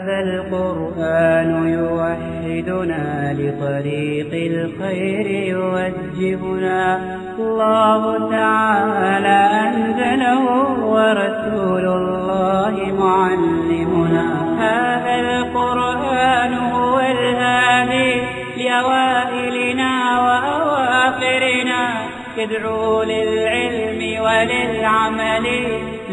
هذا القرآن يوحدنا لطريق الخير يوجهنا الله تعالى أنزله ورسول الله معلمنا هذا القرآن هو الهادي لأوائلنا وأواخرنا يدعو للعلم وللعمل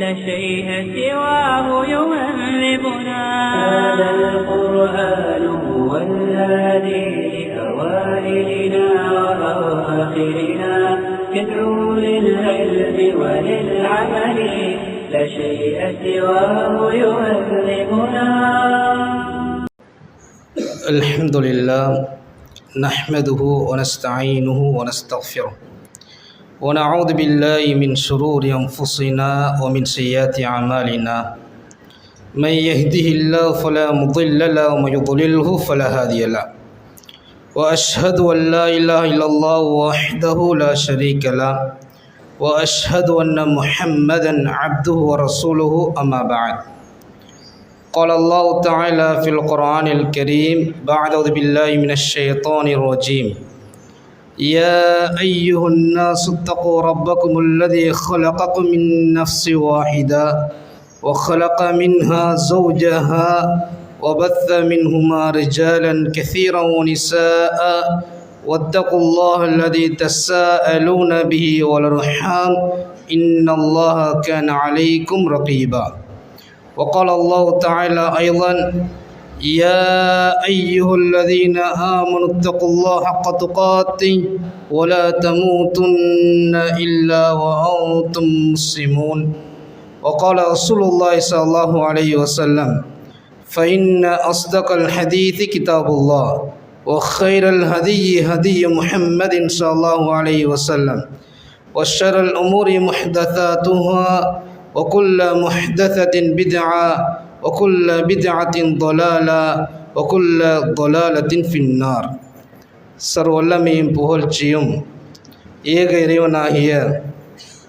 لا شيء سواه يهذبنا هذا القرآن هو الهادي لأوائلنا وأواخرنا يدعو للعلم وللعمل لا شيء سواه يهذبنا. الحمد لله نحمده ونستعينه ونستغفره ونعوذ بالله من شرور أنفسنا ومن سيئات أعمالنا من يهده الله فلا مضل له ومن يضلله فلا هادي له وأشهد أن لا إله إلا الله وحده لا شريك له وأشهد أن محمدا عبده ورسوله أما بعد قال الله تعالى في القرآن الكريم بعد أعوذ بالله من الشيطان الرجيم يا أيها الناس اتقوا ربكم الذي خلقكم من نفس واحدة وخلق منها زوجها وبث منهما رجالا كثيرا ونساء واتقوا الله الذي تساءلون به والأرحام إن الله كان عليكم رقيبا وقال الله تعالى أيضا يا أيها الذين آمنوا اتقوا الله حق تقاته ولا تموتن إلا وأنتم مسلمون وقال رسول الله صلى الله عليه وسلم فإن أصدق الحديث كتاب الله وخير الهدي هدي محمد صلى الله عليه وسلم وشر الأمور محدثاتها وكل محدثة بدعة وكل بدعة ضلالة وكل ضلالة في النار. சர்வல்லமையும் புகழ்ச்சியும் ஏக இறைவனாகிய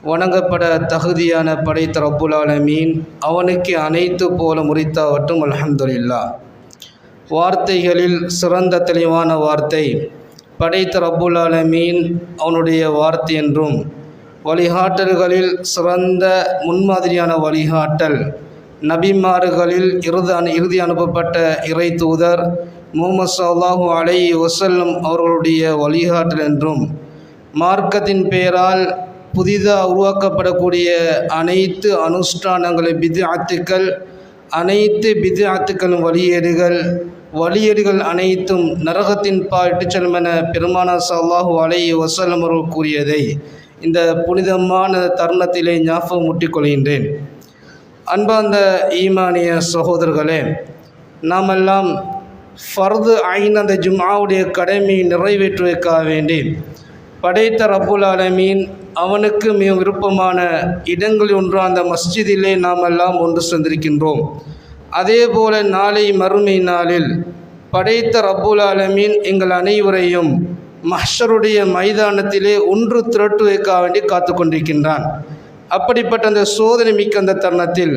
வணங்கப்பட தகுதியான படைத்த ரப்புல் ஆலமீன் அவனுக்கு அனைத்து போல முறித்தாவட்டும் அல்ஹம்துலில்லாஹ். வார்த்தைகளில் சிறந்த தெளிவான வார்த்தை படைத்த ரப்புல் ஆலமீன் அவனுடைய வார்த்தை என்றும், வழிகாட்டல்களில் சிறந்த முன்மாதிரியான வழிகாட்டல் நபிமார்களில் இறுதி அனுப்பப்பட்ட இறை தூதர் முஹம்மது ஸல்லல்லாஹு அலைஹி வஸல்லம் அவர்களுடைய வழிகாட்டல் என்றும், மார்க்கத்தின் பெயரால் புதிதாக உருவாக்கப்படக்கூடிய அனைத்து அனுஷ்டானங்களை பித்அத்துக்கள், அனைத்து பித்அத்துக்களும் வழியேடுகள் அனைத்தும் நரகத்தின் பாட்டு செல்லும் என பெருமானார் ஸல்லல்லாஹு அலைஹி வஸல்லம் அவர்கள் கூறியதை இந்த புனிதமான தருணத்திலே ஞாபகம் முட்டிக்கொள்கின்றேன். அன்பார்ந்த ஈமானிய சகோதரர்களே, நாமெல்லாம் ஃபர்து ஐன் அந்த ஜும்ஆவுடைய கடமையை நிறைவேற்றுவதற்காக வேண்டி படைத்த ரப்புல் ஆலமீன் அவனுக்கு மிக விருப்பமான இடங்களில் ஒன்று அந்த மஸ்ஜிதிலே நாம் எல்லாம் ஒன்று சேர்ந்திருக்கின்றோம். அதே போல நாளை மறுமை நாளில் படைத்த ரப்புல் ஆலமீன் எங்கள் அனைவரையும் மஹ்ஷருடைய மைதானத்திலே ஒன்று திரட்டுவதற்காக வேண்டி காத்து கொண்டிருக்கின்றான். அப்படிப்பட்ட அந்த சோதனை மிக்க அந்த தருணத்தில்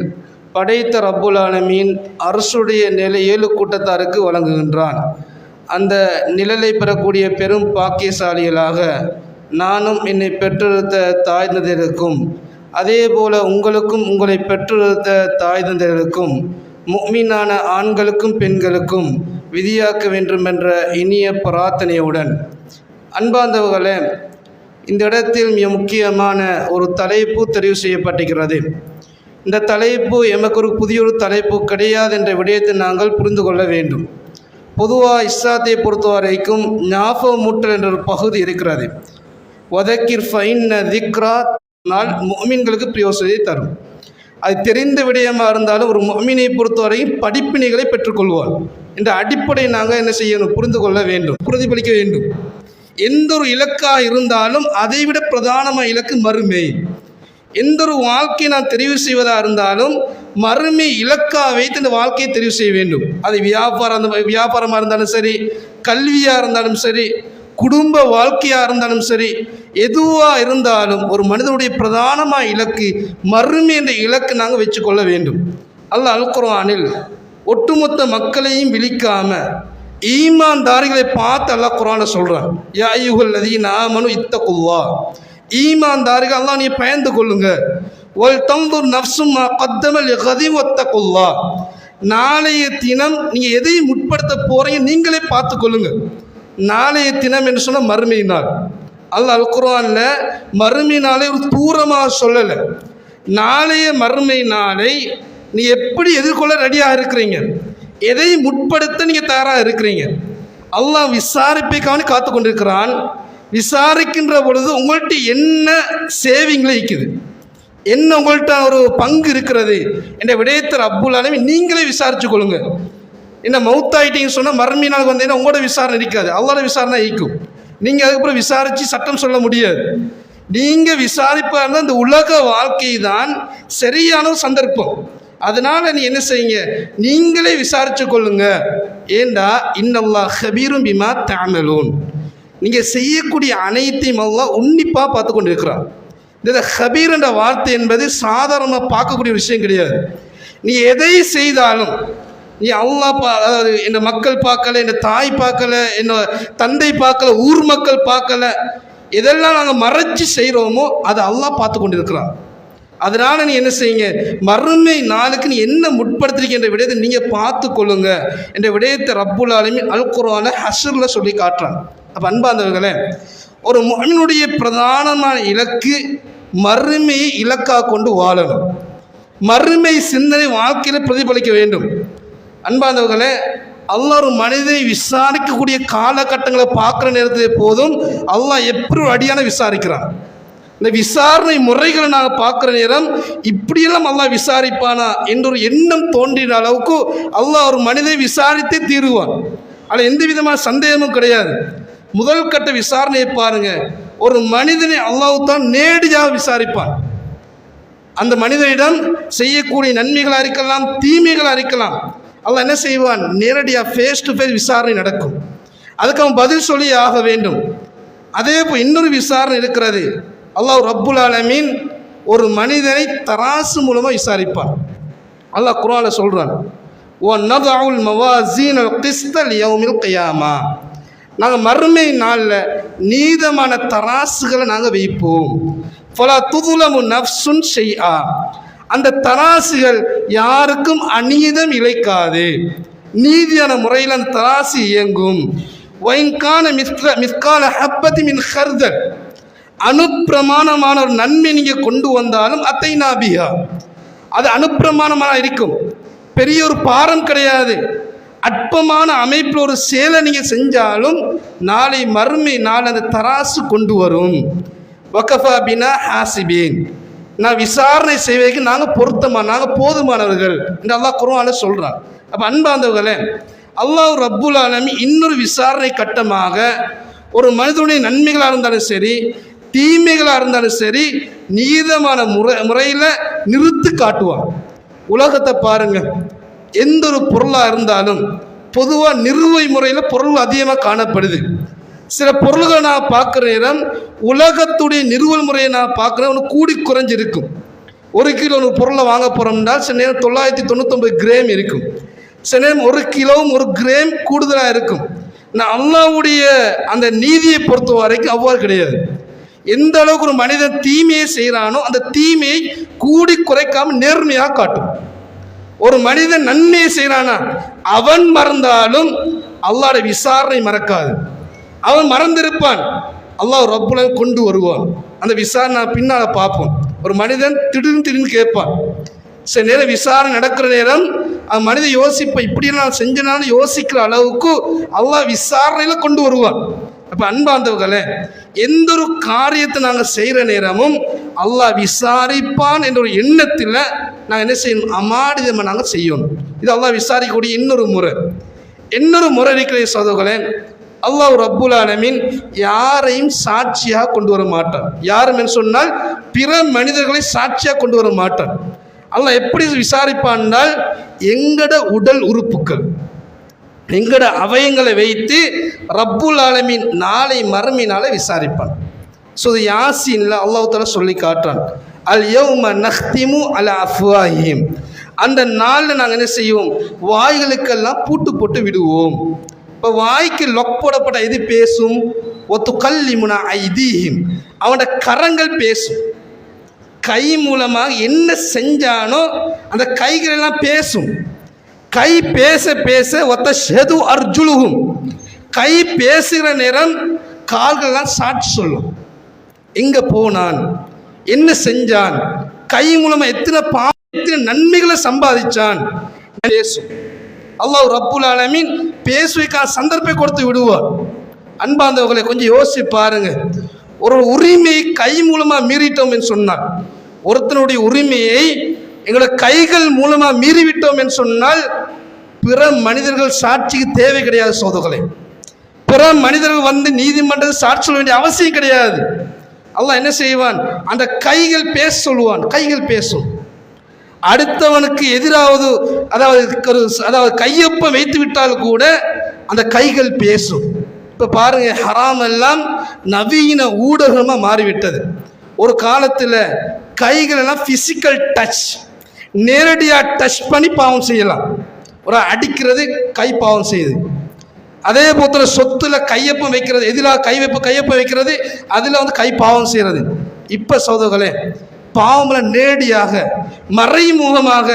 படைத்த ரப்புல் ஆலமீன் அரசுடைய நிலை 7 கூட்டத்தாருக்கு வழங்குகின்றான். அந்த நிழலை பெறக்கூடிய பெரும் பாக்கியசாலிகளாக நானும் என்னை பெற்றெடுத்த தாய் தந்தையருக்கும், அதே போல உங்களுக்கும் உங்களை பெற்றெடுத்த தாய் தந்தையருக்கும், முஃமினான ஆண்களுக்கும் பெண்களுக்கும் விதியாக்க வேண்டும் என்ற இனிய பிரார்த்தனையுடன், அன்பார்ந்தவர்களே, இந்த இடத்தில் மிக முக்கியமான ஒரு தலைப்பு தெரிவு செய்யப்பட்டிருக்கிறது. இந்த தலைப்பு எமக்கு ஒரு புதிய தலைப்பு கிடையாது என்ற விடயத்தை நாங்கள் புரிந்து கொள்ள வேண்டும். பொதுவாக இஸ்லாத்தை பொறுத்த வரைக்கும் ஞாபகமூட்டல் என்ற ஒரு பகுதி இருக்கிறது. வதக்கிர் ஃபைன்ன திக்ரா நாள் முஃமின்களுக்கு பிரயோசனத்தை தரும். அது தெரிந்த விடயமாக இருந்தாலும் ஒரு முஃமினை பொறுத்தவரையும் படிப்பினைகளை பெற்றுக்கொள்வார் என்ற அடிப்படை நாங்கள் என்ன செய்யணும், புரிந்து கொள்ள வேண்டும், பிரதிபலிக்க வேண்டும். எந்த ஒரு இலக்காக இருந்தாலும் அதைவிட பிரதானமான இலக்கு மறுமை. எந்த ஒரு வாழ்க்கையை நான் தெரிவு செய்வதாக இருந்தாலும் மறுமை இலக்காக வைத்து இந்த வாழ்க்கையை தெரிவு செய்ய வேண்டும். அது வியாபாரமாக இருந்தாலும் சரி, கல்வியாக இருந்தாலும் சரி, குடும்ப வாழ்க்கையாக இருந்தாலும் சரி, எதுவாக இருந்தாலும் ஒரு மனிதனுடைய பிரதானமான இலக்கு மறுமை என்ற இலக்கு நாங்கள் வச்சுக்கொள்ள வேண்டும். அல்லாஹ் அல் குர்ஆனில் ஒட்டுமொத்த மக்களையும் விழிக்காம ஈமான்தாரிகளை பார்த்து அல்லாஹ் குர்ஆன்ல சொல்றான், யா அய்யுஹல்லதீன ஆமனு இத்தகுல்லாஹ், ஈமான்தாரிகள் அல்லாஹ் நீ பயந்து கொள்ளுங்க, வல் தன்துர் நஃப்ஸும் மா கத்தம லிகதின் வத்தகுல்லாஹ், நாளைய தினம் நீங்க எதை முற்படுத்த போறீங்க நீங்களே பார்த்து கொள்ளுங்க. நாளைய தினம் என்று சொன்ன மறுமை நாள். அல்லாஹ் அல் குர்ஆன்ல மறுமை நாளை ஒரு தூரமாக சொல்லலை. நாளைய மறுமை நாளை நீ எப்படி எதிர்கொள்ள ரெடியாக இருக்கிறீங்க, எதை முற்படுத்த நீங்கள் தயாராக இருக்கிறீங்க. அல்லாஹ் விசாரிப்பைக்கான காத்து கொண்டிருக்கிறான். விசாரிக்கின்ற பொழுது உங்கள்கிட்ட என்ன சேவிங்கில் இருக்குது, என்ன உங்கள்கிட்ட ஒரு பங்கு இருக்கிறது என்ற விடயத்தை ரப்புல் ஆலமீன் நீங்களே விசாரிச்சு கொள்ளுங்க. என்ன மௌத்தாயிட்டீங்கன்னு சொன்னால் மறுமை நாள் வந்தீங்கன்னா உங்களோட விசாரணை இருக்காது, அல்லாஹ்வோட விசாரணை ஈக்கும். நீங்கள் அதுக்கப்புறம் விசாரித்து சட்டம் சொல்ல முடியாது. நீங்கள் விசாரிப்பாக இருந்தால் இந்த உலக வாழ்க்கை தான் சரியான ஒரு சந்தர்ப்பம். அதனால் நீ என்ன செய்யுங்க, நீங்களே விசாரித்து கொள்ளுங்க. ஏண்டா இன்னல்லாஹ் ஹபீரும் பிமா தஅமலூன், நீங்கள் செய்யக்கூடிய அனைத்தையும் அல்லாஹ் உன்னிப்பாக பார்த்து கொண்டு இருக்கிறான். இந்த ஹபீர் என்ற வார்த்தை என்பது சாதாரணமாக பார்க்கக்கூடிய விஷயம் கிடையாது. நீ எதை செய்தாலும் நீ அல்லாஹ் அதாவது என்ன மக்கள் பார்க்கல, என்ன தாய் பார்க்கல, என்ன தந்தை பார்க்கல, ஊர் மக்கள் பார்க்கல, எதெல்லாம் நாங்கள் மறைச்சி செய்கிறோமோ அதை அல்லாஹ் பார்த்து கொண்டு இருக்கிறான். அதனால் நீ என்ன செய்யுங்க, மறுமை நாளுக்கு நீ என்ன முற்படுத்திருக்க என்ற விடயத்தை நீங்கள் பார்த்து கொள்ளுங்க என்ற விடயத்தை ரப்புல் ஆலமீன் அல் குர்ஆன்ல ஹஷ்ர்ல சொல்லி காட்டுறான். அப்போ அன்பார்ந்தவர்களே, ஒரு முஃமினுடைய பிரதானமான இலக்கு மறுமையை இலக்காக கொண்டு வாழணும். மறுமை சிந்தனை வாழ்க்கையில் பிரதிபலிக்க வேண்டும். அன்பார்ந்தவர்களே, அல்லாஹ் ஒரு மனிதனை விசாரிக்கக்கூடிய காலகட்டங்களை பார்க்குற நேரத்திலே போதும் அல்லாஹ் எப்படி ஒரு அடியான விசாரிக்கிறான். இந்த விசாரணை முறைகளை நாங்கள் பார்க்குற நேரம் இப்படியெல்லாம் அல்லாஹ் விசாரிப்பானா என்ற ஒரு எண்ணம் தோன்றின அளவுக்கு அல்லாஹ் ஒரு மனிதனை விசாரித்தே தீருவான். அதில் எந்த விதமான சந்தேகமும் கிடையாது. முதல் கட்ட விசாரணையை பாருங்க, ஒரு மனிதனை அல்லாஹ் தான் நேரடியாக விசாரிப்பான். அந்த மனிதனிடம் செய்யக்கூடிய நன்மைகளாக இருக்கலாம், தீமைகளாக இருக்கலாம், அல்லாஹ் என்ன செய்வான், நேரடியாக ஃபேஸ் டு ஃபேஸ் விசாரணை நடக்கும். அதுக்கு அவன் பதில் சொல்லி ஆக வேண்டும். அதே போல் இன்னொரு விசாரணை இருக்கிறது. அல்லாஹ் ரப்புல் ஆலமீன் ஒரு மனிதனை தராசு மூலமாக விசாரிப்பான். அல்லாஹ் குர்ஆன்ல சொல்கிறான், ஓ நதஉல் மவாசீனல் கிஸ்த லியௌமில் கியாமா, நாங்கள் மறுமை நாளில் நீதமான தராசுகளை நாங்கள் வைப்போம். ஃபலா துதுலமு நஃப்சுன் ஷைஆ, அந்த தராசுகள் யாருக்கும் அநீதம் இழைக்காது, நீதியான முறையில் அந்த தராசு இயங்கும். வைன்கான மிஸ்கால ஹப்பதி மின் ஹர்தல், அனுப்பிரமாணமான ஒரு நன்மை நீங்கள் கொண்டு வந்தாலும் அத்தை நாபியா, அது அனுப்பிரமாணமான இருக்கும், பெரிய ஒரு பாரம் கிடையாது. அற்பமான அமைப்பில் ஒரு செயலை நீங்கள் செஞ்சாலும் நாளை மறுமை நாள் அந்த தராசு கொண்டு வரும். வகஃபா பினா ஹாசிபீன், நான் விசாரணை செய்வதற்கு நாங்கள் பொருத்தமான, நாங்கள் போதுமானவர்கள் என்று அல்லாஹ் குர்ஆன்ல சொல்கிறான். அப்போ அன்பார்ந்தவர்களே, அல்லாஹ் ரப்புல் ஆலமீன் இன்னொரு விசாரணை கட்டமாக ஒரு மனிதனுடைய நன்மைகளாக இருந்தாலும் சரி, தீமைகளாக இருந்தாலும் சரி, நீதமான முறையில் நிறுத்து காட்டுவான். உலகத்தை பாருங்க, எந்த ஒரு பொருளாக இருந்தாலும் பொதுவாக நிறுவை முறையில் பொருள் அதிகமாக காணப்படுது. சில பொருள்களை நான் பார்க்குற நேரம் உலகத்துடைய நிறுவல் முறையை நான் பார்க்குறேன், ஒன்று கூடி குறைஞ்சிருக்கும். ஒரு கிலோ ஒரு பொருளை வாங்க போகிறோம்னா சில நேரம் 999 கிராம் இருக்கும், சில நேரம் 1 கிலோவும் 1 கிராம் கூடுதலாக இருக்கும். நான் அல்லாஹ்வுடைய அந்த நீதியை பொறுத்த வரைக்கும் அவ்வாறு கிடையாது. எந்த அளவுக்கு ஒரு மனிதன் தீமையை செய்கிறானோ அந்த தீமையை கூடி குறைக்காமல் நேர்மையாக காட்டும். ஒரு மனிதன் நன்மையை செய்கிறானா அவன் மறந்தாலும் அல்லாஹ்வுடைய விசாரணை மறக்காது. அவன் மறந்திருப்பான், அல்லாஹ் ரப்புல் ஆலமீன் கொண்டு வருவான். அந்த விசாரணை பின்னால் பார்ப்போம். ஒரு மனிதன் திடீர்னு கேட்பான். சில நேரம் விசாரணை நடக்கிற நேரம் அந்த மனிதன் யோசிப்பான், இப்படியெல்லாம் நான் செஞ்சனாலும் யோசிக்கிற அளவுக்கு அல்லாஹ் விசாரணையில் கொண்டு வருவான். அப்போ அன்பார்ந்தவர்களே, எந்த ஒரு காரியத்தை நாங்கள் செய்கிற நேரமும் அல்லாஹ் விசாரிப்பான் என்ற ஒரு எண்ணத்தில் நாங்கள் என்ன செய்யணும், அமானிதமாக நாங்கள் செய்யணும். இது அல்லாஹ் விசாரிக்கக்கூடிய இன்னொரு முறை இருக்கிற சகோதரர்களே. அல்லாஹ் ரப்புல் ஆலமீன் யாரையும் சாட்சியாக கொண்டு வர மாட்டான். யாரும் என்று சொன்னால் பிற மனிதர்களை சாட்சியாக கொண்டு வர மாட்டான். அல்லாஹ் எப்படி விசாரிப்பான்னால் எங்கட உடல் உறுப்புகள், எங்கட அவயங்களை வைத்து ரப்புல் ஆலமீன் நாளை மறுமையினால விசாரிப்பான். ஸோ யாசீன்ல அல்லாஹ் தஆலா சொல்லி காட்டுறான், அல் யௌம நஹ்திமு அலா அஃப்வாஹிம், அந்த நாளில் நாங்கள் என்ன செய்வோம், வாய்களுக்கெல்லாம் பூட்டு போட்டு விடுவோம். இப்போ வாய்க்கு லொக் போடப்பட்ட எது பேசும்? ஒத்து கல்லிமுனா ஐதீஹிம், அவனோட கரங்கள் பேசும். கை மூலமாக என்ன செஞ்சானோ அந்த கைகள் எல்லாம் பேசும். கை பேச பேச ஒத்த ஷெது அர்ஜுலுகும், கை பேசுகிற நேரம் கால்கள்லாம் சாட்சி சொல்லும். எங்கே போனான், என்ன செஞ்சான், கை மூலமாக எத்தனை நன்மைகளை சம்பாதிச்சான் பேசும். அல்லாஹ் ரப்புல் ஆலமீன் பேசுவதற்கான சந்தர்ப்பத்தை கொடுத்து விடுவார். அன்பார்ந்தவர்களை கொஞ்சம் யோசிச்சு பாருங்க. ஒரு உரிமையை கை மூலமாக மீறிட்டோம் என்று சொன்னார், ஒருத்தனுடைய உரிமையை எங்களோட கைகள் மூலமாக மீறிவிட்டோம் என்று சொன்னால் பிற மனிதர்கள் சாட்சிக்கு தேவை கிடையாது சோதர்களே. பிற மனிதர்கள் வந்து நீதிமன்றத்தில் சாட்சி சொல்ல வேண்டிய அவசியம் கிடையாது. அல்லாஹ் என்ன செய்வான், அந்த கைகள் பேச சொல்லுவான். கைகள் பேசும். அடுத்தவனுக்கு எதிராவது அதாவது கையொப்பம் வைத்து விட்டால் கூட அந்த கைகள் பேசும். இப்போ பாருங்க, ஹராம் எல்லாம் நவீன ஊடகமாக மாறிவிட்டது. ஒரு காலத்தில் கைகள் எல்லாம் ஃபிசிக்கல் டச், நேரடியாக டச் பண்ணி பாவம் செய்யலாம். ஒரு அடிக்கிறது கை பாவம் செய்யுது. அதே போல சொத்துல கையொப்பம் வைக்கிறது, எதிராக கையொப்பம் வைக்கிறது, அதில் வந்து கை பாவம் செய்கிறது. இப்போ சகோதரர்களே, பாவங்களை நேரடியாக மறைமுகமாக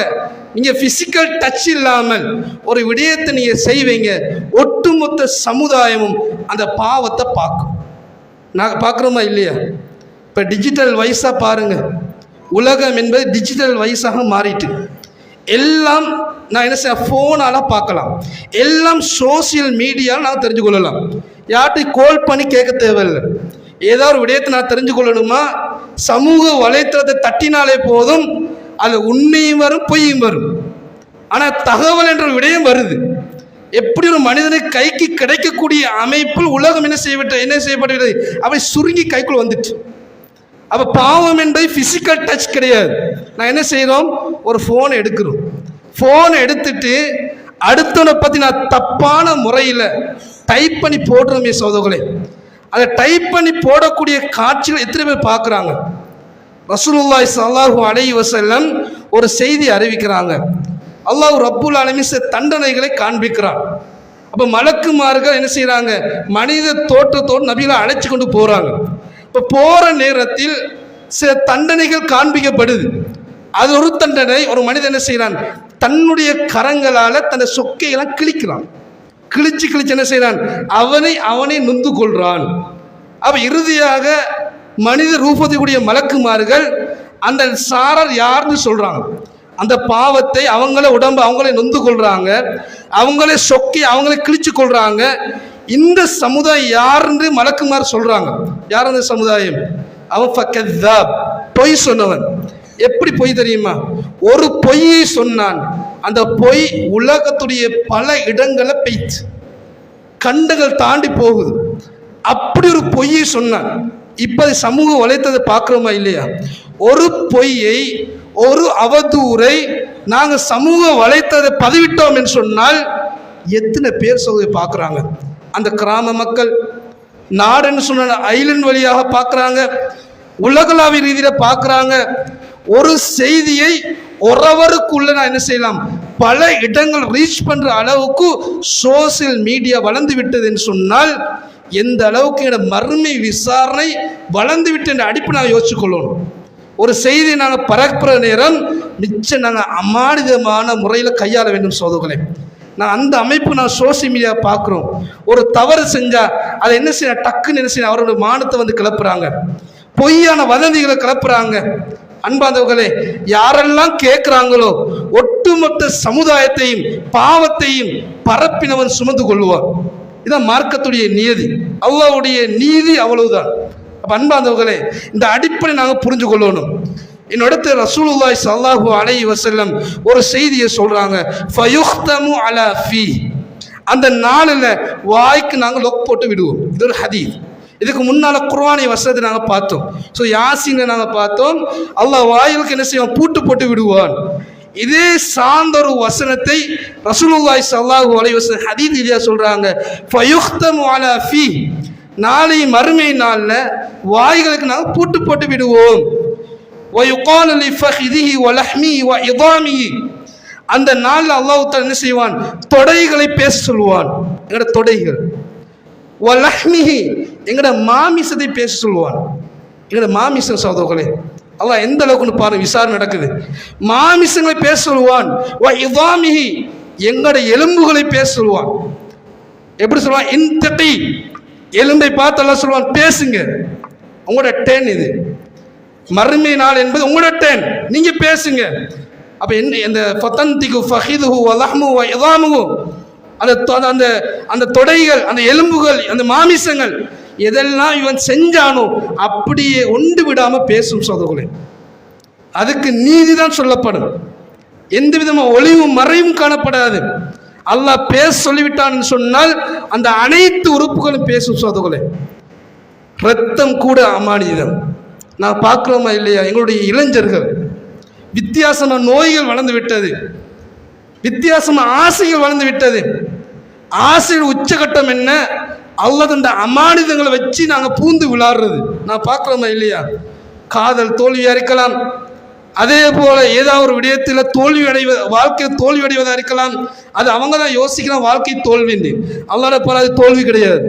நீங்கள் ஃபிசிக்கல் டச் இல்லாமல் ஒரு விடயத்தை நீங்கள் செய்வீங்க, ஒட்டுமொத்த சமுதாயமும் அந்த பாவத்தை பார்க்கும். நாங்கள் பார்க்குறோமா இல்லையா? இப்போ டிஜிட்டல் வயசாக பாருங்கள், உலகம் என்பது டிஜிட்டல் வயசாக மாறிட்டு எல்லாம் நான் என்ன செய்ய ஃபோனால் பார்க்கலாம், எல்லாம் சோசியல் மீடியாவில் நான் தெரிஞ்சு கொள்ளலாம். யார்கிட்டையும் கால் பண்ணி கேட்க தேவையில்லை. ஏதாவது ஒரு விடயத்தை நான் தெரிஞ்சு கொள்ளணுமா, சமூக வலைத்தளத்தை தட்டினாலே போதும், அது உண்மையும் வரும் பொய்யும் வரும். ஆனால் தகவல் என்ற விடயம் வருது. எப்படி ஒரு மனிதனுக்கு கைக்கு கிடைக்கக்கூடிய அமைப்பில் உலகம் என்ன செய்யப்பட்டது, அவை சுருங்கி கைக்குள் வந்துட்டு. அப்போ பாவம் என்பது ஃபிசிக்கல் டச் கிடையாது. நான் என்ன செய்கிறோம், ஒரு ஃபோனை எடுக்கிறோம். ஃபோனை எடுத்துட்டு அடுத்தவனை பற்றி நான் தப்பான முறையில் டைப் பண்ணி போடுறோமே சகோதரர்களே, அதை டைப் பண்ணி போடக்கூடிய காட்சிகள் எத்தனை பேர் பார்க்குறாங்க? ரசூலுல்லாஹி ஸல்லல்லாஹு அலைஹி வஸல்லம் ஒரு செய்தி அறிவிக்கிறாங்க. அல்லாஹ் ரப்புல் ஆலமீன் தண்டனைகளை காண்பிக்கிறான். அப்போ மலக்குமார்கள் என்ன செய்கிறாங்க, மனித தோற்றத்தோடு நபிகளை அழைச்சி கொண்டு போகிறாங்க. இப்போ போகிற நேரத்தில் சில தண்டனைகள் காண்பிக்கப்படுது. அது ஒரு தண்டனை. ஒரு மனிதன் என்ன செய்கிறான், தன்னுடைய கரங்களால் தன்னை சொக்கையெல்லாம் கிழிக்கிறான். கிழிச்சு என்ன செய்கிறான், அவனை நொந்து கொள்றான். அப்போ இறுதியாக மனித ரூபத்தைக்கூடிய மலக்குமார்கள் அந்த சாரர் யாருன்னு சொல்கிறாங்க. அந்த பாவத்தை அவங்களே நொந்து கொள்றாங்க, அவங்களே சொக்கி அவங்களே கிழிச்சு கொள்றாங்க. இந்த சமுதாயம் யாருன்னு மலக்குமார் சொல்றாங்க. யார் அந்த சமுதாயம்? அவன் ஃபக்கذاب, பொய் சொன்னவன். எப்படி பொய் தெரியுமா? ஒரு பொய்யை சொன்னான், அந்த பொய் உலகத்துடைய பல இடங்களை பெய்த்து கண்டங்கள் தாண்டி போகுது. அப்படி ஒரு பொய்யை சொன்னான். இப்போ சமூக வலைத்தளத்தை பார்க்குறோமா இல்லையா? ஒரு பொய்யை, ஒரு அவதூறை நாங்கள் சமூக வலைத்தளத்தை பதிவிட்டோம் என்று சொன்னால் எத்தனை பேர் சொல்ல பார்க்குறாங்க? அந்த கிராம மக்கள், நாடுன்னு சொன்ன ஐலண்ட் வழியாக பார்க்குறாங்க, உலகளாவிய ரீதியில் பார்க்குறாங்க. ஒரு செய்தியை ஒருவருக்குள்ள நான் என்ன செய்யலாம், பல இடங்கள் ரீச் பண்ணுற அளவுக்கு சோசியல் மீடியா வளர்ந்து விட்டது என்று சொன்னால் எந்த அளவுக்கு என்னோட மறுமை விசாரணை வளர்ந்து விட்டு என்ற அடிப்பை நாங்கள் யோசிச்சு கொள்ளணும். ஒரு செய்தியை நாங்கள் பரப்புற நேரம் மிச்சம் நாங்கள் அமானிதமான முறையில் கையாள வேண்டும் சோதர்களே. நான் அந்த அமைப்பு நான் சோசியல் மீடியா பார்க்குறோம். ஒரு தவறு செஞ்சால் அதை என்ன செய்ய, டக்குன்னு என்ன செய்ய, அவரோட மானத்தை வந்து கிளப்புறாங்க, பொய்யான வதந்திகளை கிளப்புறாங்க. அன்பாந்தவர்களே, யாரெல்லாம் கேட்குறாங்களோ ஒட்டுமொத்த சமுதாயத்தையும் பாவத்தையும் பரப்பினவன் சுமந்து கொள்வார். இதான் மார்க்கத்துடைய நியதி, அல்லாஹ்வுடைய நீதி அவ்வளவுதான். அப்போ அன்பாந்தவர்களே, இந்த அடிப்படை நாங்கள் புரிஞ்சு கொள்ளணும். இன்னொருத்த ரசூலுல்லாஹி ஸல்லல்லாஹு அலைஹி வஸல்லம் ஒரு செய்தியை சொல்றாங்க, ஃபயுக்தமு அலா ஃபீ, அந்த நாளில் வாய்க்கு நாங்கள் லொக் போட்டு விடுவோம். இது ஒரு ஹதீஸ். இதுக்கு முன்னால் குர்ஆனை வசனத்தை நாங்கள் பார்த்தோம். ஸோ யாசீனை நாங்கள் பார்த்தோம், அல்லாஹ் வாயிலுக்கு என்ன செய்வோம், பூட்டு போட்டு விடுவான். இதே சார்ந்த ஒரு வசனத்தை ரசூலுல்லாஹி ஸல்லல்லாஹு அலைஹி வஸல்லம் ஹதீஸ் ரீதியாக சொல்றாங்க, ஃபயுக்தமு அலா ஃபீ, நாளை மறுமை நாளில் வாய்களுக்கு நாங்கள் பூட்டு போட்டு விடுவோம். وَيُقَالُ لِفَخِذِهِ وَلَحْمِهِ وَعِظَامِهِ, அந்த நாளில் அல்லாஹ் தஆலா என்ன செய்வான்? தொடைகளை பேச சொல்லுவான். எங்கட தொடைகள். வலஹ்மிஹி, எங்கட மாமிசத்தை பேச சொல்லுவான். எங்கட மாமிசம் சகோதரர்களே, அல்லாஹ் எந்த அளவுக்கு பாருங்க விசாரணை நடக்குது. மாமிசங்களை பேச சொல்லுவான். வ இதாமிஹி, எங்கட எலும்புகளை பேச சொல்லுவான். எப்படி சொல்லுவான்? இன்தகி, எலும்பை பார்த்து அல்லாஹ் சொல்லுவான் பேசுங்க. உங்களோட டேன் இது. மறுமை நாள் என்பது உங்களோட டேன், நீங்க பேசுங்க. அப்ப என்ன இந்த ஃபதன்திகு ஃபஹிதுஹு வலஹ்மு வ இதாமுஹு, அந்த அந்த தொடைகள், அந்த எலும்புகள், அந்த மாமிசங்கள் எதெல்லாம் இவன் செஞ்சானோ அப்படியே ஒன்று விடாம பேசும் சகோதரர்களே. அதுக்கு நீதி தான் சொல்லப்படும். எந்த விதமான ஒளிவும் மறைவும் காணப்படாது. அல்லாஹ் பேச சொல்லிவிட்டான்னு சொன்னால் அந்த அனைத்து உறுப்புகளும் பேசும் சகோதரர்களே. ரத்தம் கூட அமானிதம். நான் பார்க்கிறோமா இல்லையா? எங்களுடைய இளைஞர்கள் வித்தியாசமான நோய்கள் வளர்ந்து விட்டது, வித்தியாசமான ஆசைகள் வளர்ந்து விட்டது. ஆசைகள் உச்சகட்டம் என்ன? அல்லாஹ் அந்த அமானிதங்களை வச்சு நாங்கள் பூந்து விளையாடுறது நான் பார்க்குறோமா இல்லையா? காதல் தோல்வியாக இருக்கலாம், அதே போல ஏதாவது ஒரு விடயத்தில் வாழ்க்கையில் தோல்வி அடைவதாக இருக்கலாம். அது அவங்க தான் யோசிக்கலாம் வாழ்க்கை தோல்வின்னு. அல்லாஹ் போல அது தோல்வி கிடையாது.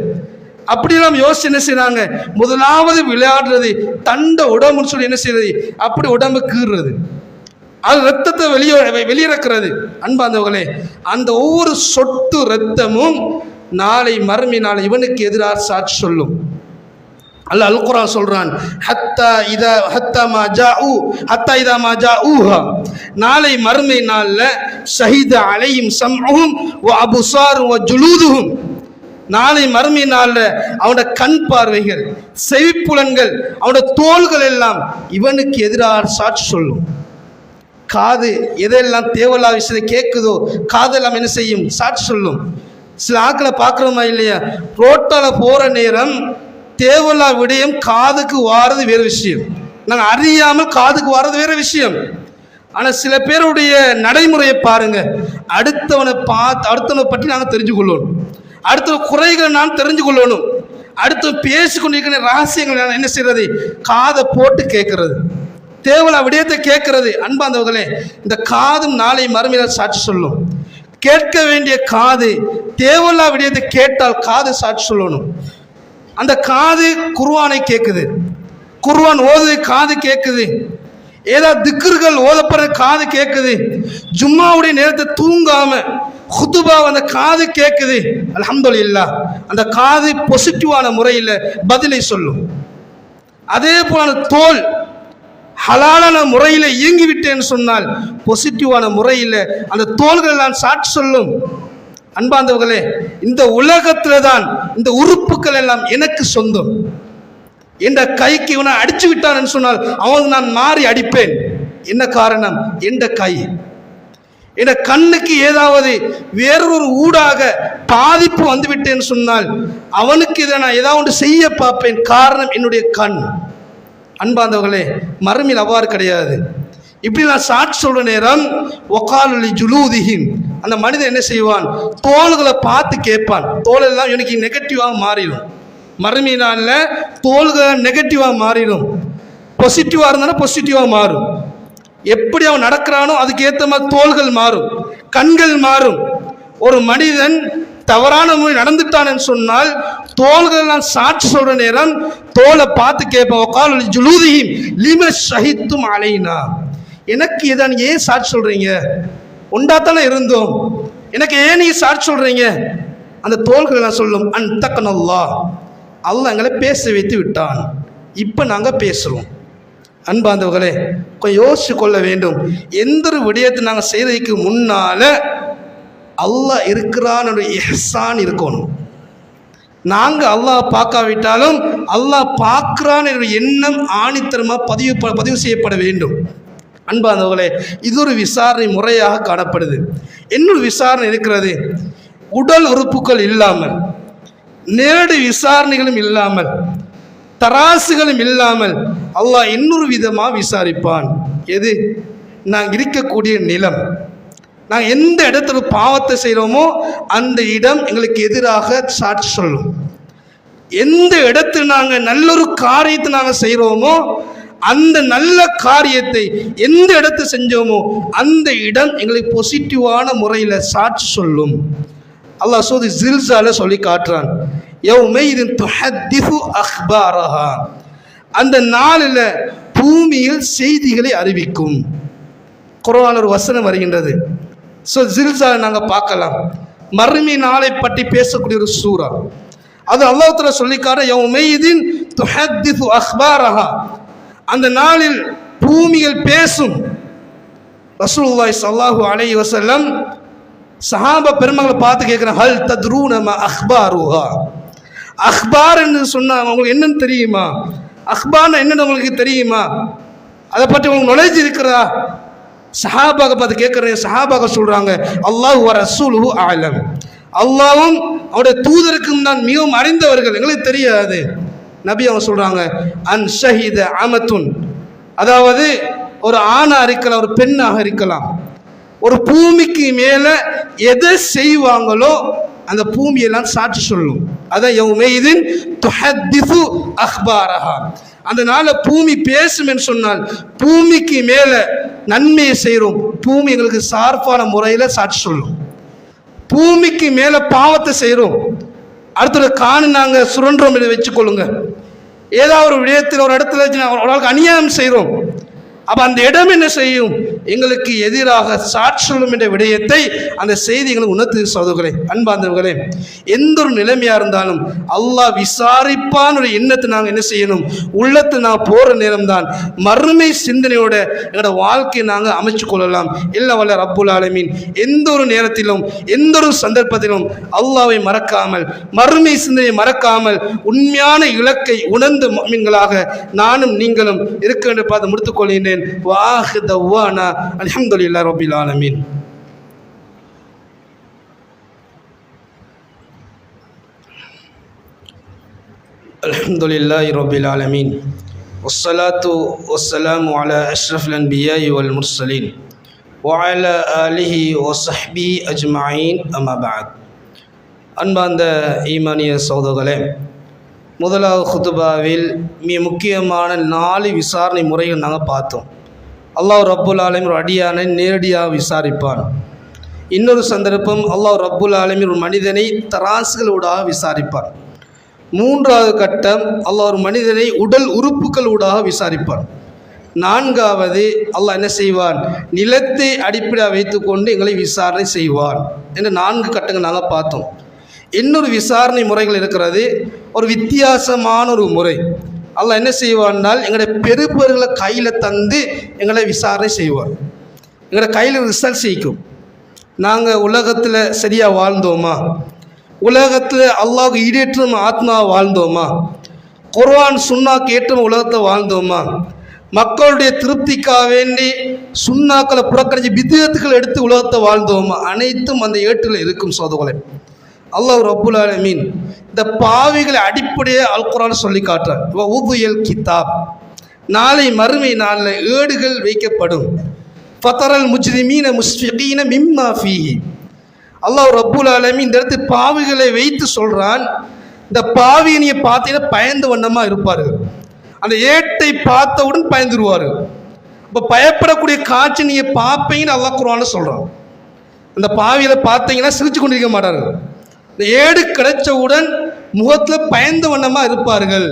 அப்படியெல்லாம் யோசிச்சு என்ன செய்யறாங்க? முதலாவது விளையாடுறது தண்ட உடம்புன்னு சொல்லி என்ன செய்யறது? அப்படி உடம்பு கீறுறது, அது ரத்தத்தை வெளியிறக்கிறது. அன்பாந்தவர்களே, அந்த ஒவ்வொரு சொட்டு ரத்தமும் நாளை மறுமை நாளை இவனுக்கு எதிராக சாட்சி சொல்லும். அல்லாஹ் அல் குர்ஆன் சொல்றான், நாளை மறுமை நாள்ல ஷஹீத அலைஹிம் ஸம்உஹும் வ அப்சாருஹும் வ ஜுலூதுஹும், நாளை மறுமை நாள்ல அவனோட கண் பார்வைகள், செவிப்புலன்கள், அவனோட தோள்கள் எல்லாம் இவனுக்கு எதிராக சாட்சி சொல்லும். காது எதெல்லாம் தேவையில்லாத விஷயத்தை கேட்குதோ காதெல்லாம் என்ன செய்யும்? சாட்சி சொல்லும். சில ஆக்களை பார்க்குறோமா இல்லையா? ரோட்டால போகிற நேரம் தேவையில்லா விடயம் காதுக்கு வாரது வேறு விஷயம், நாங்கள் அறியாமல் காதுக்கு வாரது வேறு விஷயம். ஆனால் சில பேருடைய நடைமுறையை பாருங்க, அடுத்தவனை பற்றி நாங்கள் தெரிஞ்சு கொள்ளணும், அடுத்த குறைகளை நான் தெரிஞ்சு கொள்ளணும், அடுத்து பேசிக்கொண்டிருக்கிற ரகசியங்கள் நான் என்ன செய்யறது? காதை போட்டு கேட்கறது, தேவையில்லா விடயத்தை கேட்கறது. அன்பாந்தவர்களே, இந்த காதும் நாளை மறுமையில் சாட்சி சொல்லும். கேட்க வேண்டிய காது தேவையில்லா விடயத்தை கேட்டால் காது சாட்சி சொல்லணும். அந்த காது குர்ஆனை கேட்குது, குர்ஆன் ஓதுது காது கேட்குது, ஏதாவது திக்ர்கள் ஓதப்படுற காது கேட்குது, ஜும்மாவுடைய நேரத்தை தூங்காம குதுபா அந்த காது கேட்குது. அல்ஹம்துலில்லாஹ், அந்த காது பாசிட்டிவான முறையில் பதிலை சொல்லும். அதே போல தோல் ஹலாலான முறையில் இயங்கிவிட்டேன்னு சொன்னால் பாசிட்டிவான முறையில் அந்த தோள்கள் எல்லாம் சாட்சி சொல்லும். அன்பாந்தவர்களே, இந்த உலகத்தில் தான் இந்த உறுப்புகள் எல்லாம் எனக்கு சொந்தம். என்ற கைக்கு இவனை அடிச்சு விட்டான்னு சொன்னால் அவன் நான் மாறி அடிப்பேன். என்ன காரணம்? என்ற கை. என்ற கண்ணுக்கு ஏதாவது வேறொரு ஊடாக பாதிப்பு வந்துவிட்டேன்னு சொன்னால் அவனுக்கு இதை நான் ஏதாவது ஒன்று செய்ய பார்ப்பேன். காரணம் என்னுடைய கண். அன்பாந்தவர்களே, மறுமையில் அவ்வாறு கிடையாது. இப்படி நான் சாட்சி சொல்ற நேரம் ஒகாலி ஜுலூதிஹிம், அந்த மனிதன் என்ன செய்வான்? தோள்களை பார்த்து கேட்பான். தோலெல்லாம் எனக்கு நெகட்டிவாக மாறிடும். மறுமை நாளில் தோள்கள் நெகட்டிவாக மாறிடும். பாசிட்டிவாக இருந்தாலும் பாசிட்டிவாக மாறும். எப்படி அவன் நடக்கிறானோ அதுக்கு ஏற்ற மாதிரி தோள்கள் மாறும், கண்கள் மாறும். ஒரு மனிதன் தவறான முறை நடந்துட்டான்னு சொன்னால் தோள்கள் நான் சாட்சி சொல்ற நேரம் தோலை பார்த்து கேட்பேன். ஒகாலி ஜுலூதிஹிம் லிம ஷஹித்தும் அலைனா, எனக்கு இதான் ஏன் சாட்சி சொல்றீங்க? உண்டாத்தானே இருந்தோம், எனக்கு ஏன் நீங்க சாட்சி சொல்றீங்க? அந்த தோள்கள் நான் சொல்லும், அன்தக்னல்லாஹ், அல்லாஹ் எங்களை பேச வைத்து விட்டான், இப்போ நாங்கள் பேசுகிறோம். அன்பாந்தவர்களே, கொஞ்சம் யோசிச்சு கொள்ள வேண்டும். எந்த ஒரு விடயத்தை நாங்கள் செய்ததுக்கு முன்னால அல்லாஹ் இருக்கிறான்னு இஹ்சான் இருக்கணும். நாங்கள் அல்லாஹ் பார்க்காவிட்டாலும் அல்லாஹ் பார்க்குறான்னு எண்ணம் ஆணித்தரமாக பதிவு செய்யப்பட வேண்டும். அன்பாந்தவர்களே, இது ஒரு விசாரணை முறையாக காணப்படுது. இன்னொரு விசாரணை இருக்கிறது, உடல் உறுப்புகள் இல்லாமல், நேரடி விசாரணைகளும் இல்லாமல், தராசுகளும் இல்லாமல் அல்லாஹ் இன்னொரு விதமாக விசாரிப்பான். எது? நாங்கள் இருக்கக்கூடிய நிலம், நாங்கள் எந்த இடத்துல பாவத்தை செய்கிறோமோ அந்த இடம் எங்களுக்கு எதிராக சாட்சி சொல்லும். எந்த இடத்துல நாங்கள் நல்லொரு காரியத்தை நாங்கள் செய்கிறோமோ அந்த நல்ல காரியத்தை எந்த இடத்தை செஞ்சோமோ அந்த இடம் எங்களுக்கு பாசிட்டிவான முறையில் சாட்சி சொல்லும். அல்லாஹ் ஜில்சால சொல்லி காட்டுறான், யௌமைதின் துஹத்திஸு அக்பாரஹா, அந்த நாளில் பூமியில் செய்திகளை அறிவிக்கும். குர்ஆனில் ஒரு வசனம் வருகின்றது. ஜில்சால நாங்கள் பார்க்கலாம், மறுமை நாளை பற்றி பேசக்கூடிய ஒரு சூரா. அது அல்லாஹ் தஆலா சொல்லி காட்டுற, யௌமைதின் துஹத்திஸு அக்பாரஹா, அந்த நாளில் பூமிகள் பேசும். ரசூலுல்லாஹி ஸல்லல்லாஹு அலைஹி வஸல்லம் சஹாபா பெருமக்களை பார்த்து கேட்குறேன், ஹல் தத்ரூன மா அக்பாருஹா, அக்பார் என்று சொன்னாங்க உங்களுக்கு என்னன்னு தெரியுமா, அக்பார்னா என்னன்னு உங்களுக்கு தெரியுமா, அதை பற்றி உங்களுக்கு நாலேஜ் இருக்கிறதா? சஹாபாக பார்த்து கேட்குறேன். சஹாபாக சொல்றாங்க, அல்லாஹு வ ரசூலுஹு அலம், அல்லாஹ்வும் அவருடைய தூதருக்கும் தான் மிகவும் அறிந்தவர்கள், எங்களுக்கு தெரியாது. நபி அவங்க சொல்றாங்க, அன் ஷஹீத அமத்துன், அதாவது ஒரு ஆணாக இருக்கலாம், ஒரு பெண்ணாக இருக்கலாம், ஒரு பூமிக்கு மேல எதை செய்வாங்களோ அந்த பூமியெல்லாம் சாட்சி சொல்லும். அதான் யௌமைதின் துஹத்திஸு அக்பாரஹா, அந்த நாள பூமி பேசும் என்று சொன்னால் பூமிக்கு மேல நன்மையை செய்கிறோம், பூமி எங்களுக்கு சார்பான முறையில் சாட்சி சொல்லும். பூமிக்கு மேல பாவத்தை செய்கிறோம், அடுத்த காணு நாங்கள் சுரண்டோம் என்று வச்சுக்கொள்ளுங்க. ஏதாவது ஒரு விடயத்தில் ஒரு இடத்துல ஒரு ஆளுக்கு அநியாயம் செய்கிறோம், அப்போ அந்த இடம் என்ன செய்யும், எங்களுக்கு எதிராக சாட்சி சொல்லும் என்ற விடயத்தை அந்த செய்தி எங்களுக்கு உணர்த்து. சகோதரர்களே, அன்பார்ந்தவர்களே, எந்த ஒரு நிலைமையாக இருந்தாலும் அல்லாஹ் விசாரிப்பான் ஒரு எண்ணத்தை நாங்கள் என்ன செய்யணும், உள்ளத்தை நான் போகிற நேரம்தான் மறுமை சிந்தனையோட எங்களோட வாழ்க்கையை நாங்கள் அமைச்சு கொள்ளலாம். இல்லை வல்ல ரப்புல் ஆலமீன் எந்த ஒரு நேரத்திலும் எந்த ஒரு சந்தர்ப்பத்திலும் அல்லாஹ்வை மறக்காமல் மறுமை சிந்தனையை மறக்காமல் உண்மையான இலக்கை உணர்ந்த முஃமின்களாக நானும் நீங்களும் இருக்க என்று பார்த்து முடித்துக் கொள்கின்றேன். وآخر دعوانا الحمد لله رب العالمين. الحمد لله رب العالمين والصلاة والسلام على أشرف الأنبياء والمرسلين وعلى آله وصحبه أجمعين أما بعد. அன்பார்ந்த ஈமானிய சகோதரர்களே, முதலாவது குத்துபாவில் மிக முக்கியமான 4 விசாரணை முறைகள் நாங்கள் பார்த்தோம். அல்லாஹ் ரப்புல் ஆலமீன் ஒரு அடியானை நேரடியாக விசாரிப்பான். இன்னொரு சந்தர்ப்பம் அல்லாஹ் ரப்புல் ஆலமீன் ஒரு மனிதனை தராசுகளூடாக விசாரிப்பான். 3வது கட்டம் அல்லாஹ் ஒரு மனிதனை உடல் உறுப்புகளூடாக விசாரிப்பான். 4வது அல்லாஹ் என்ன செய்வான், நிலத்தை அடிப்படையாக வைத்துக்கொண்டு எங்களை விசாரணை செய்வான் என்ற 4 கட்டங்கள் நாங்கள் பார்த்தோம். இன்னொரு விசாரணை முறைகள் இருக்கிறது, ஒரு வித்தியாசமான ஒரு முறை. அல்லாஹ் என்ன செய்வான்னால் எங்களுடைய பெறுபர்களை கையில் தந்து எங்களை விசாரணை செய்வார். எங்களோட கையில் ரிசல்ட் செய்யும். நாங்கள் உலகத்தில் சரியாக வாழ்ந்தோமா, உலகத்தில் அல்லாஹ்வுக்கு ஈடேற்றும் ஆத்மா வாழ்ந்தோமா, குர்ஆன் சுன்னாக்கு ஏற்றும் உலகத்தை வாழ்ந்தோமா, மக்களுடைய திருப்திக்காக வேண்டி சுன்னாக்களை புறக்கணிச்சு பித்அத்துக்கள் எடுத்து உலகத்தை வாழ்ந்தோமா, அனைத்தும் அந்த ஏட்டில் இருக்கும். சோதனை அல்லாஹ் ரப்புல் ஆலமீன் இந்த பாவிகளை அடிப்படையே அல் குர்ஆன் சொல்லி காட்டுறார். உதுயல் கிதாப், நாளை மறுமை நாளில் ஏடுகள் வைக்கப்படும். ஃபதரல் முஜ்ரிமீன முஸ்ஃபிகீன மிம்மா ஃபீஹி, அல்லாஹ் ரப்புல் ஆலமீன் இந்த இடத்து பாவிகளை வைத்து சொல்றான், இந்த பாவியை நீங்கள் பார்த்தீங்கன்னா பயந்து வண்ணமாக இருப்பார்கள். அந்த ஏட்டை பார்த்தவுடன் பயந்துருவார்கள். இப்போ பயப்படக்கூடிய காட்சி நீங்கள் பார்ப்பீங்கன்னு அல்லாஹ் குர்ஆனில் சொல்கிறான். அந்த பாவிகளை பார்த்தீங்கன்னா சிரிச்சு கொண்டிருக்க மாட்டார்கள். இந்த ஏடு கிடைச்சவுடன் முகத்தில் பயந்து வண்ணமாக இருப்பார்கள்.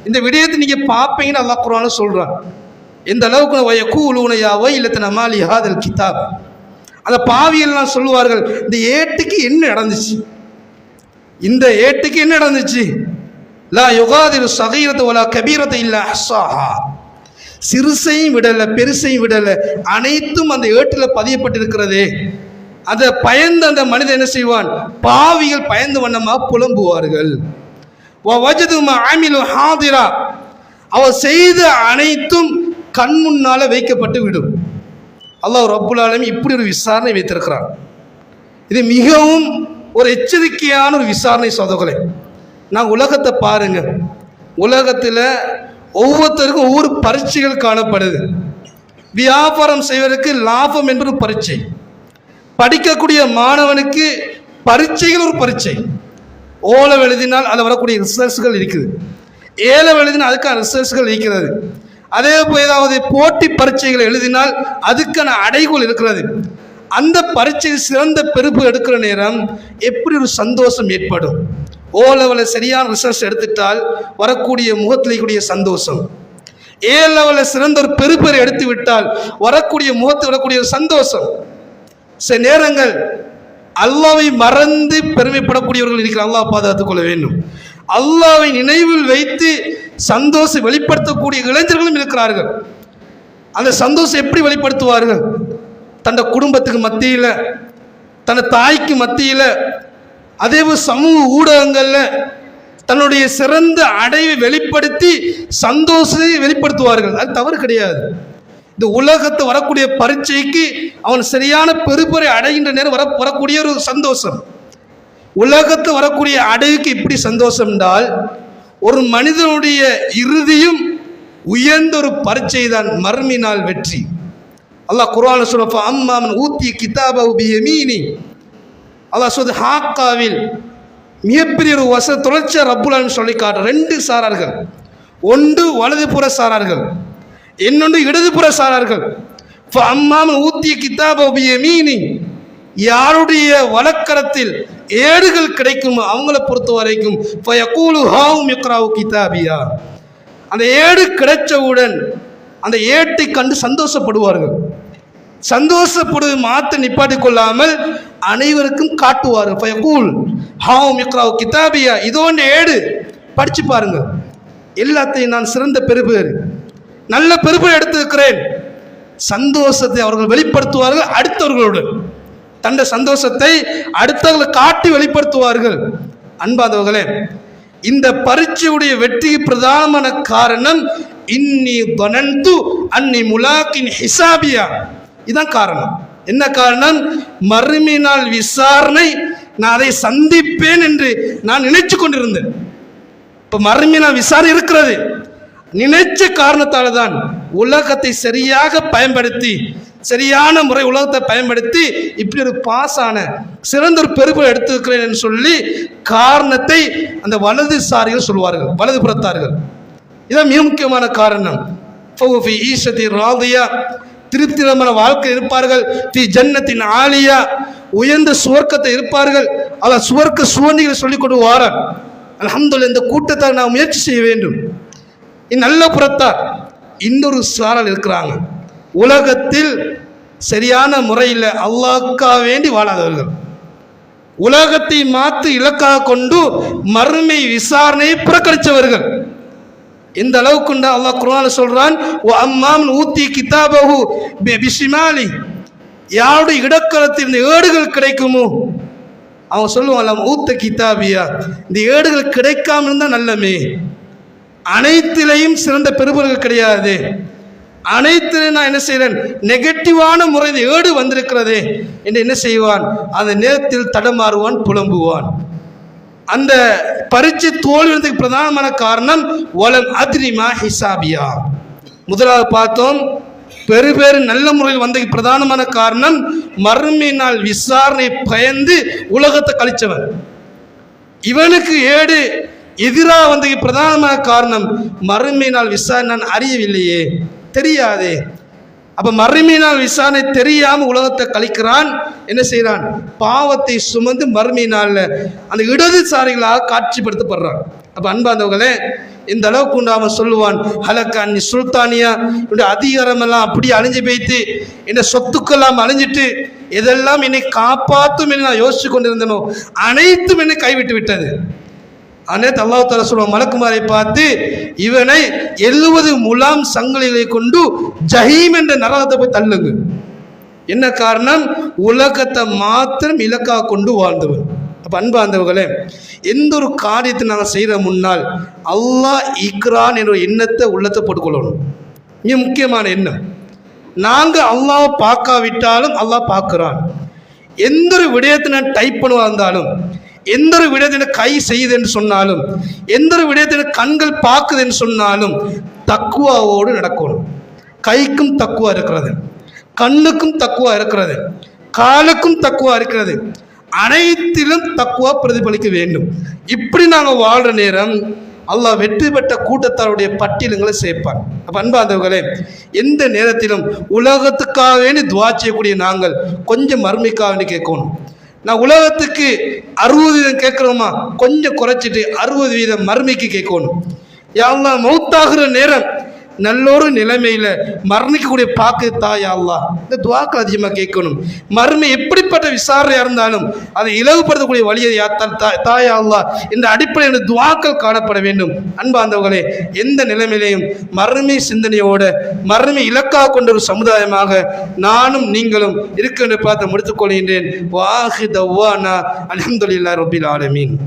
இந்த விடயத்தை நீங்கள் பார்ப்பீங்கன்னு அல்லாஹ் குர்ஆனில் சொல்கிறான். எந்த அளவுக்கு வயக்கூலூனையாவோ இல்லத்தை நமாலி ஹாதல் கிதாப், அந்த பாவியெல்லாம் சொல்லுவார்கள், இந்த ஏட்டுக்கு என்ன நடந்துச்சு, இந்த ஏட்டுக்கு என்ன நடந்துச்சு, லா யுகாதிரு சகீரத்து வலா கபீரத்தை இல்லா அஹ்ஸாஹா, சிறுசையும் விடலை பெருசையும் விடலை, அனைத்தும் அந்த ஏட்டில் பதியப்பட்டிருக்கிறது. அதை பயந்து அந்த மனிதன் என்ன செய்வான், பாவிகள் பயந்து வண்ணமாக புலம்புவார்கள். அவர் செய்த அனைத்தும் கண் முன்னால வைக்கப்பட்டு விடும். அல்லாஹ் ரப்புல் ஆலமீன் இப்படி ஒரு விசாரணை வைத்திருக்கிறார். இது மிகவும் ஒரு எச்சரிக்கையான ஒரு விசாரணை. சோதர்களே, நான் உலகத்தை பாருங்க, உலகத்தில் ஒவ்வொருத்தருக்கும் ஒவ்வொரு பரீட்சைகள் காணப்படுது. வியாபாரம் செய்வதற்கு லாபம் என்று ஒரு பரீட்சை, படிக்கக்கூடிய மாணவனுக்கு பரீட்சைகள் ஒரு பரீட்சை. ஓலை எழுதினால் அதில் வரக்கூடிய ரிசல்ட்ஸ்கள் இருக்குது, ஏழை எழுதினால் அதுக்கான ரிசல்ட்ஸ்கள் இருக்கிறது. அதே போல் ஏதாவது போட்டி பரீட்சைகளை எழுதினால் அதுக்கான அடைகோல் இருக்கிறது. அந்த பரீட்சையில் சிறந்த பெருப்பு எடுக்கிற நேரம் எப்படி ஒரு சந்தோஷம் ஏற்படும். ஓ லெவலில் சரியான ரிசல்ட்ஸ் எடுத்துட்டால் வரக்கூடிய முகத்தில் கூடிய சந்தோஷம், ஏ லெவலில் சிறந்த ஒரு பெருப்பெரு எடுத்து விட்டால் வரக்கூடிய முகத்தில் வரக்கூடிய ஒரு சந்தோஷம். சில நேரங்கள் அல்லாவை மறந்து பெருமைப்படக்கூடியவர்கள் இருக்கிற, அல்லாஹ் பாதுகாத்துக் கொள்ள வேண்டும். அல்லாவை நினைவில் வைத்து சந்தோஷம் வெளிப்படுத்தக்கூடிய இளைஞர்களும் இருக்கிறார்கள். அந்த சந்தோஷம் எப்படி வெளிப்படுத்துவார்கள்? தன் குடும்பத்துக்கு மத்தியில், தன் தாய்க்கு மத்தியில், அதேபோல் சமூக ஊடகங்களில் தன்னுடைய சிறந்த அடைவை வெளிப்படுத்தி சந்தோஷத்தை வெளிப்படுத்துவார்கள். அது தவறு கிடையாது. இந்த உலகத்தை வரக்கூடிய பரீட்சைக்கு அவன் சரியான பெருப்பறை அடைகின்ற நேரம் வரக்கூடிய ஒரு சந்தோஷம். உலகத்தை வரக்கூடிய அடைவுக்கு இப்படி சந்தோஷம் என்றால், ஒரு மனிதனுடைய இறுதியும் உயர்ந்த ஒரு பரீட்சை தான் மர்மினால் வெற்றி. அல்லாஹ் குர்ஆன்ல சொல்றப்ப அம்மாமன் ஊத்தி கிதாபஹு பியமீனி, அல்லாஹ் சொல்றது ஹாக்காவில் மிகப்பெரிய ஒரு தொடர்ச்சியா ரப்புல் ஆலமீன் சொல்லி காட்டுற 2 சாரார்கள். ஒன்று வலதுபுற சாரார்கள், இன்னொன்று இடதுபுற சாரார்கள். அம்மாமன் ஊத்திய கிதாபஹு பியமீனி, யாருடைய வலக்கரத்தில் ஏடுகள் கிடைக்கும் அவங்கள பொறுத்த வரைக்கும் ஃபயகூலு ஹாவும் இக்ராவு கிதாபியா, அந்த ஏடு கிடைச்சவுடன் அந்த ஏட்டை கண்டு சந்தோஷப்படுவார்கள். சந்தோஷப்படுவது மாத்திரம் நிப்பாட்டி கொள்ளாமல் அனைவருக்கும் காட்டுவார்கள். ஃபயகூல் ஹாவும் இக்ராவு கிதாபியா, இதோண்ட ஏடு படிச்சு பாருங்க, எல்லாத்தையும் நான் சிறந்த பெறுபேறு நல்ல பெறுபேறு எடுத்திருக்கிறேன். சந்தோஷத்தை அவர்கள் வெளிப்படுத்துவார்கள். அடுத்தவர்களுடன் தந்த சந்தோஷத்தை அடுத்தவர்களை காட்டி வெளிப்படுத்துவார்கள். அன்பாதவர்களே, இந்த பரீட்சையுடைய வெற்றிக்கு பிரதானமான காரணம் இன்னி தனந்து அன்னி முலாக்கின் ஹிசாபியா, இதுதான் காரணம். என்ன காரணம்? மறுமையினால் விசாரணை, நான் அதை சந்திப்பேன் என்று நான் நினைச்சு கொண்டிருந்தேன். இப்ப மறுமையினால் விசாரணை இருக்கிறது, நினைச்ச காரணத்தால தான் உலகத்தை சரியாக பயன்படுத்தி, சரியான முறை உலகத்தை பயன்படுத்தி இப்படி ஒரு பாஸான சிறந்த ஒரு பெருமை எடுத்திருக்கிறேன் என்று சொல்லி காரணத்தை அந்த வலதுசாரிகள் சொல்வார்கள், வலது புறத்தார்கள். இதான் மிக முக்கியமான காரணம். திருப்திகரமான வாழ்க்கை இருப்பார்கள். ஜன்னத்தின் ஆலியா, உயர்ந்த சுவர்க்கத்தை இருப்பார்கள். அல்லாஹ் சுவர்க்க சுவர்ணிகளை சொல்லிக் கொண்டு வாரார். அல்ஹம்துலில்லாஹ், இந்த கூட்டத்தால் நாம் முயற்சி செய்ய வேண்டும். நல்ல புறத்தார் இன்னொரு சாரல் இருக்கிறாங்க, உலகத்தில் சரியான முறையில் அல்லாஹ்க்காக வேண்டி வாழாதவர்கள், உலகத்தை மாற்றி இலக்காக கொண்டு மறுமை விசாரணையை புறக்கணித்தவர்கள். இந்த அளவுக்கு அல்லாஹ் குர்ஆன்ல சொல்றான், அம்மாமன் ஊத்தி கிதாபஹு பிஷிமாலி, யாருடைய இடக்கரத்தில் இந்த ஏடுகள் கிடைக்குமோ அவங்க சொல்லுவாங்க ஊத்த கிதாபியா, இந்த ஏடுகள் கிடைக்காம இருந்தா நல்லமே. அனைத்திலையும் சிறந்த பெறுபவர்கள் கிடையாது. அனைத்திலையும் நான் என்ன செய்கிறேன், நெகட்டிவான முறை இந்த ஏடு வந்திருக்கிறது என்று என்ன செய்வான், அந்த நேரத்தில் தடமாறுவான், புலம்புவான். அந்த பரீட்சை தோல்விக்கு பிரதானமான காரணம் வலம் அத்ரிமா ஹிசாபியா. முதலாவது பார்த்தோம், பெரு நல்ல முறையில் வந்த பிரதானமான காரணம் மறுமையினால் விசாரணை பயந்து உலகத்தை கழிச்சவன். இவனுக்கு ஏடு எதிராக வந்த பிரதானமான காரணம் மறுமையினால் விசாரணை நான் அறியவில்லையே, தெரியாதே. அப்ப மறுமையினால் விசாரணை தெரியாம உலகத்தை கழிக்கிறான். என்ன செய்யறான், பாவத்தை சுமந்து மறுமையினால் அந்த இடதுசாரிகளாக காட்சிப்படுத்தப்படுறான். அப்ப அன்பாந்தவர்களே, இந்த அளவுக்கு உண்டு அவன் சொல்லுவான், ஹலக்கான் சுல்தானியா, என்னுடைய அதிகாரம் எல்லாம் அப்படி அழிஞ்சு போய்த்து, என்ன சொத்துக்கெல்லாம் அழிஞ்சிட்டு, எதெல்லாம் என்னை காப்பாற்றும் என்று நான் யோசிச்சு கொண்டிருந்தனோ அனைத்தும் என்னை கைவிட்டு விட்டது. அனைத்து அல்லாஹ் தஆலா சொல்லுவான், மலக்குமாரை பார்த்து, இவனை 70 முலாம் சங்கிலிகளை கொண்டு ஜஹீம் என்ற நரகத்தை போய் தள்ளுங்க. என்ன காரணம், உலகத்தை மாத்திரம் இலக்காக கொண்டு வாழ்ந்தவன். அப்போ அன்பார்ந்தவர்களே, எந்த ஒரு காரியத்தை நாங்கள் செய்கிற முன்னால் அல்லாஹ் இக்ரான் என்ற எண்ணத்தை உள்ளத்தை போட்டுக்கொள்ளணும். மிக முக்கியமான எண்ணம். நாங்கள் அல்லாஹ் பார்க்காவிட்டாலும் அல்லாஹ் பார்க்குறான். எந்த ஒரு விடயத்தை நான் டைப் பண்ணுவா இருந்தாலும், எந்த ஒரு விடயத்தை கை செய்யுது என்று சொன்னாலும், எந்த ஒரு விடயத்தை கண்கள் பார்க்குது என்று சொன்னாலும் தக்குவாவோடு நடக்கணும். கைக்கும் தக்குவா இருக்கிறது, கண்ணுக்கும் தக்குவா இருக்கிறது, காலுக்கும் தக்குவா இருக்கிறது, அனைத்திலும் தக்குவா பிரதிபலிக்க வேண்டும். இப்படி நாங்கள் வாழ்கிற நேரம் அல்லாஹ் வெற்றி பெற்ற கூட்டத்தாருடைய பட்டியலுங்களை சேர்ப்பான். அப்போ அன்பார்ந்தவர்களே, எந்த நேரத்திலும் உலகத்துக்காக வேண்டி துவா செய்யக்கூடிய நாங்கள் கொஞ்சம் மறுமைக்காக வேண்டி கேட்கணும். நான் உலகத்துக்கு 60% கேட்குறோமா, கொஞ்சம் குறைச்சிட்டு 60% மறுமைக்கு கேட்கணும். யா அல்லாஹ் மௌத்தாகிற நேரம் நல்லொரு நிலைமையில் மரணிக்கக்கூடிய பாக்கு தாயா அல்லாஹ், இந்த துவாக்கள் அதிகமாக கேட்கணும். மறுமை எப்படிப்பட்ட விசாரணையாக இருந்தாலும் அதை இலகுபடுத்தக்கூடிய வழியை தாயா அல்லாஹ் இந்த அடிப்படையில் துவாக்கள் காணப்பட வேண்டும். அன்பார்ந்தவர்களே, எந்த நிலைமையிலையும் மறுமை சிந்தனையோட மறுமை இலக்காக கொண்ட ஒரு சமுதாயமாக நானும் நீங்களும் இருக்கின்ற பார்த்து முடித்துக் கொள்கின்றேன். வாஹி தவ்வானா அல்ஹம்துலில்லாஹி ரப்பில் ஆலமீன்.